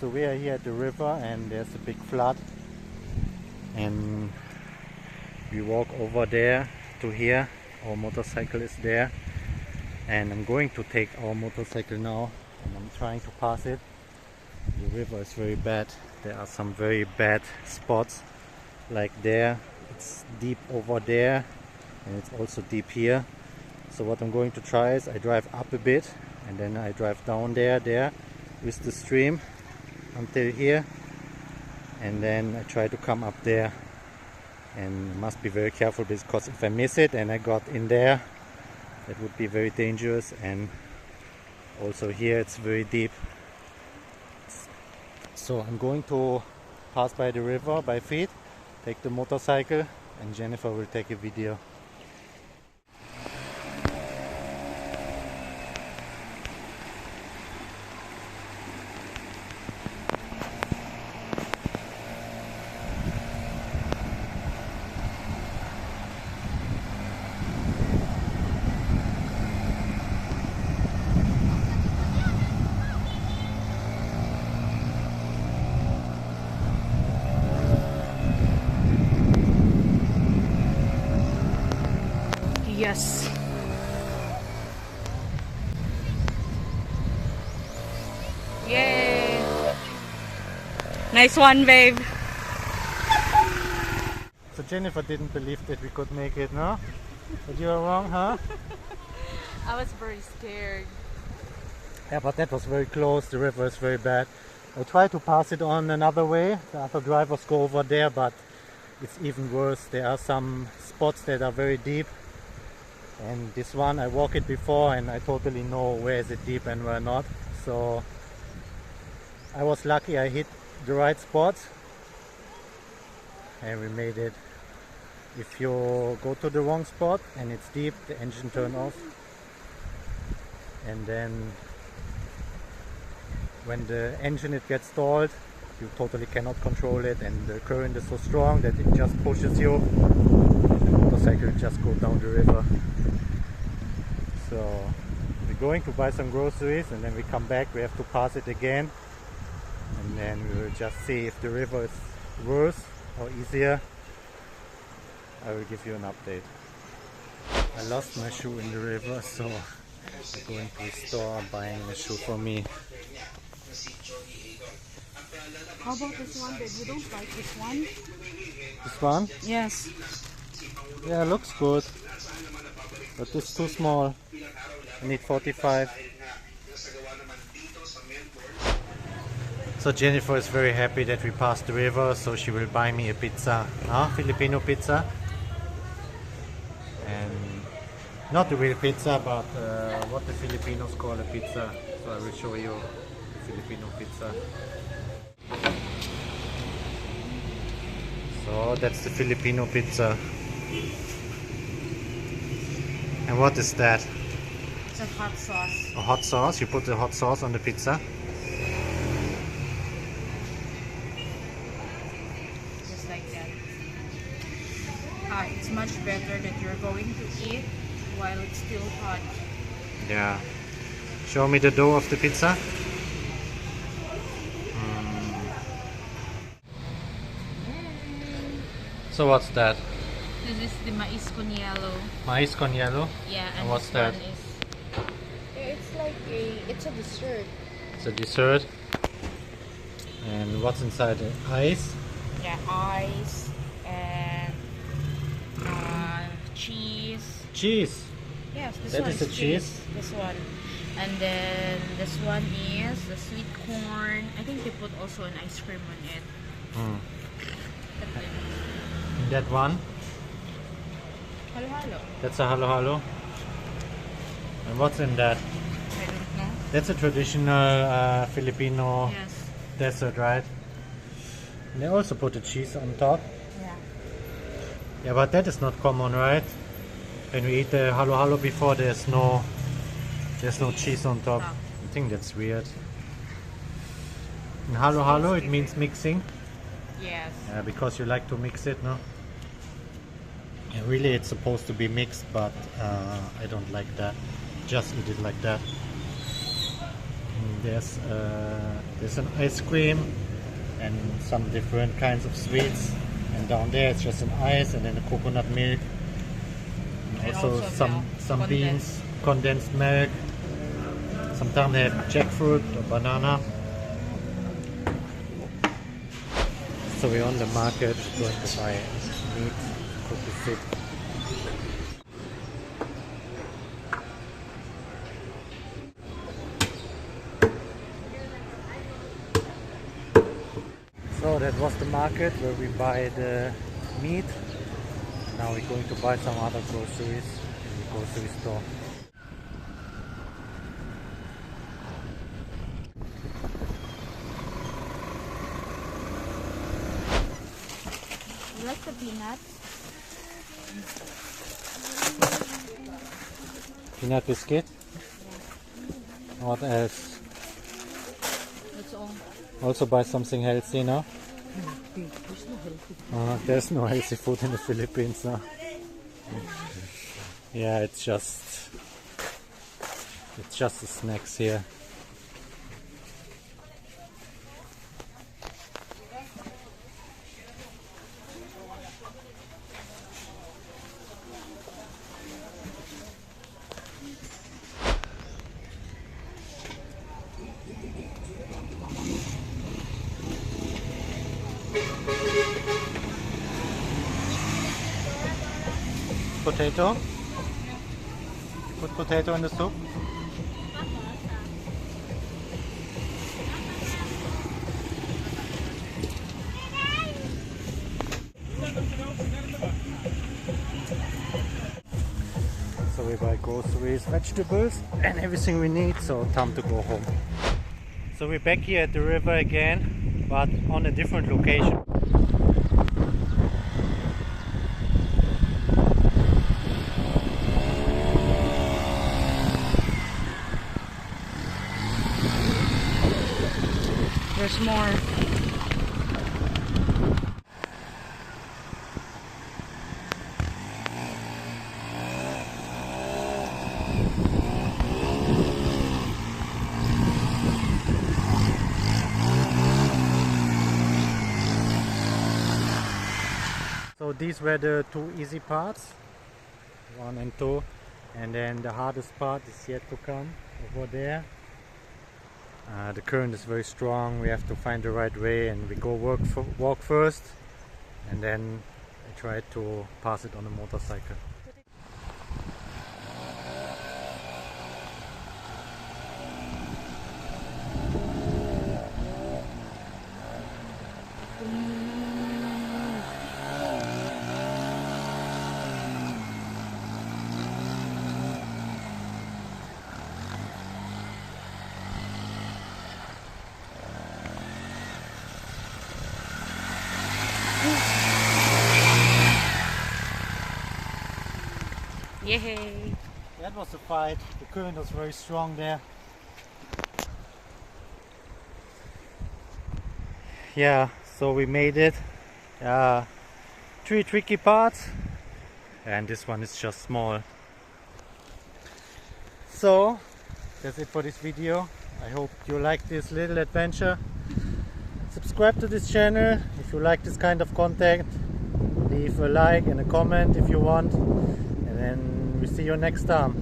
So we are here at the river and there's a big flood, and we walk over there to here. Our motorcycle is there, and I'm going to take our motorcycle now and I'm trying to pass it. The river is very bad. There are some very bad spots, like there. It's deep over there and it's also deep here. So what I'm going to try is I drive up a bit and then I drive down there with the stream until here, and then I try to come up there, and must be very careful because if I miss it and I got in there, that would be very dangerous. And also here it's very deep. So I'm going to pass by the river by feet, take the motorcycle, and Jennifer will take a video. Yes. Yay. Nice one, babe. So Jennifer didn't believe that we could make it, no? But you were wrong, huh? I was very scared. Yeah, but that was very close. The river is very bad. I tried to pass it on another way. The other drivers go over there, but it's even worse. There are some spots that are very deep. And this one, I walked it before and I totally know where is it deep and where not. So I was lucky I hit the right spot and we made it. If you go to the wrong spot and it's deep, the engine turns off. And then when the engine it gets stalled, you totally cannot control it, and the current is so strong that it just pushes you and the motorcycle just goes down the river. So we're going to buy some groceries and then we come back. We have to pass it again, and then we will just see if the river is worse or easier. I will give you an update. I lost my shoe in the river, so I'm going to the store buying a shoe for me. How about this one, babe? You don't like this one? This one? Yes. Yeah, looks good, but it's too small. I need 45. So Jennifer is very happy that we passed the river, so she will buy me a pizza, Filipino pizza, and not the real pizza, but what the Filipinos call a pizza. So I will show you the Filipino pizza. So that's the Filipino pizza. And what is that? It's a hot sauce. A hot sauce? You put the hot sauce on the pizza? Just like that. It's much better that you're going to eat while it's still hot. Yeah. Show me the dough of the pizza. So what's that? This is the mais con yellow. Mais con yellow? Yeah, and what's that? One is, it's like it's a dessert. It's a dessert. And what's inside it? Ice? Yeah, ice and cheese. Cheese? Yes, this That one is a cheese? This one. And then this one is the sweet corn. I think they put also an ice cream on it. And that one? Halo-halo. That's a halo-halo. And what's in that? I don't know. That's a traditional Filipino Yes. dessert, right? And they also put the cheese on top. Yeah. Yeah, but that is not common, right? When we eat the halo-halo before, there's no cheese on top. No. I think that's weird. And halo-halo, it means mixing. Yes. Yeah, because you like to mix it, no? Yeah, really, it's supposed to be mixed, but I don't like that. Just eat it like that. there's an ice cream and some different kinds of sweets, and down there it's just an ice and then the coconut milk, and also some beans, condensed milk. Sometimes they have jackfruit or banana. So we're on the market going to buy meat, cookie soup. So that was the market where we buy the meat. Now we're going to buy some other groceries in the grocery store. You like the peanuts? Peanut biscuit. What else? That's all. Also buy something healthy now. There's no healthy food. There's no healthy food in the Philippines now. Yeah, it's just the snacks here. Potato? Put potato in the soup? So we buy groceries, vegetables and everything we need, so time to go home. So we're back here at the river again, but on a different location. There's more. So these were the two easy parts, 1 and 2, and then the hardest part is yet to come over there. The current is very strong, we have to find the right way, and we go walk first and then I try to pass it on a motorcycle. Yay! That was a fight, the current was very strong there. Yeah, so we made it. 3 tricky parts, and this one is just small. So that's it for this video. I hope you like this little adventure. Subscribe to this channel if you like this kind of content. Leave a like and a comment if you want, and then we see you next time.